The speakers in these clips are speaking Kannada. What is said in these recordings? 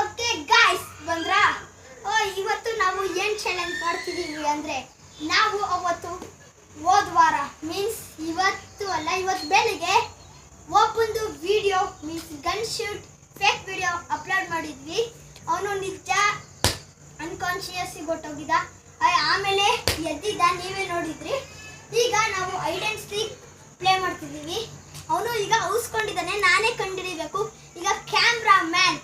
ಓಕೆ ಗಾಯ್ಸ್ ಬಂದ್ರಾ? ಇವತ್ತು ನಾವು ಏನು ಚಾಲೆಂಜ್ ಮಾಡ್ತಿದ್ದೀವಿ ಅಂದರೆ, ನಾವು ಅವತ್ತು ಹೋದ ವಾರ ಮೀನ್ಸ್ ಇವತ್ತು ಅಲ್ಲ, ಇವತ್ತು ಬೆಳಿಗ್ಗೆ ಒಬ್ಬಂದು video means gun shoot fake video upload ಮಾಡಿದ್ವಿ. ಅವನು ನಿಜ ಅನ್ಕಾನ್ಶಿಯಸ್ ಹೊಟ್ಟೋಗಿದ್ದ, ಆಮೇಲೆ ಎದ್ದಿದ್ದ, ನೀವೇ ನೋಡಿದ್ರಿ. ಈಗ ನಾವು ಐಡ್ ಆ್ಯಂಡ್ ಸ್ಪೀಕ್ ಪ್ಲೇ ಮಾಡ್ತಿದ್ದೀವಿ. ಅವನು ಈಗ ಉಸ್ಕೊಂಡಿದ್ದಾನೆ, ನಾನೇ ಕಂಡಿಡಿಬೇಕು. ಈಗ camera man,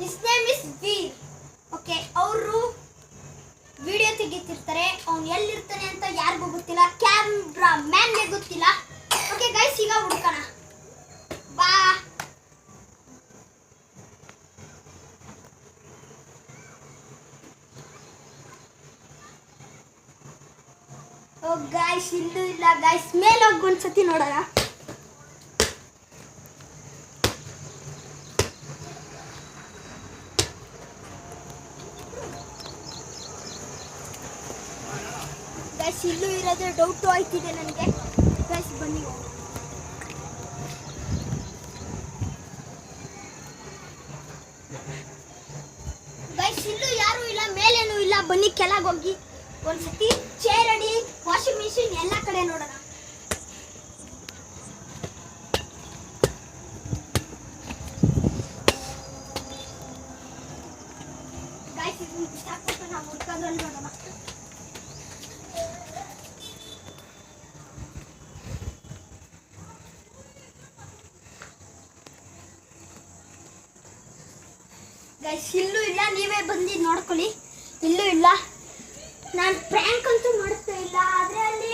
his name is Veer. Okay, ಅವರು ವಿಡಿಯೋ ತೆಗಿತಿರ್ತಾರೆ. ಅವ್ನು ಎಲ್ಲಿರ್ತಾನೆ ಅಂತ ಯಾರಿಗೂ ಗೊತ್ತಿಲ್ಲ, ಕ್ಯಾಮ್ರಾ ಮ್ಯಾನ್ಗೆ ಗೊತ್ತಿಲ್ಲ. ಓಕೆ ಗೈಸ್, ಈಗ ಹುಡ್ಕೋಣ ಬಾ. ಓ ಗೈಸ್, ಇಲ್ಲೂ ಇಲ್ಲ ಗೈಸ್, ಮೇಲೆ ಹೋಗಿ ಒಂದ್ಸತಿ ನೋಡೋಣ. ಗೈಸ್, ಇಲ್ಲೂ ಇರೋದೇ ಡೌಟು ಆಯ್ತಿದೆ ನನಗೆ. ಗೈಸ್ ಬನ್ನಿ, ಗೈಸ್ ಇಲ್ಲೂ ಯಾರೂ ಇಲ್ಲ, ಮೇಲೇನೂ ಇಲ್ಲ. ಬನ್ನಿ ಕೆಳಗೆ ಹೋಗಿ ಒಂದ್ಸತಿ ಚೇರ್ ಅಡಿ, ವಾಷಿಂಗ್ ಮಿಷಿನ್ ಎಲ್ಲ ಕಡೆ ನೋಡೋಣ. ಗೈಸ್ ಇಷ್ಟ ನಾವು ಹುಡ್ಕೋದ್ರಲ್ಲಿ ನೋಡೋಣ. ಗೈಸ್ ಇಲ್ಲೂ ಇಲ್ಲ, ನೀವೇ ಬಂದು ನೋಡ್ಕೊಳ್ಳಿ. ಇಲ್ಲೂ ಇಲ್ಲ. ನಾನು ಪ್ರ್ಯಾಂಕ್ ಅಂತೂ ಮಾಡ್ತಾ ಇಲ್ಲ, ಆದರೆ ಅಲ್ಲಿ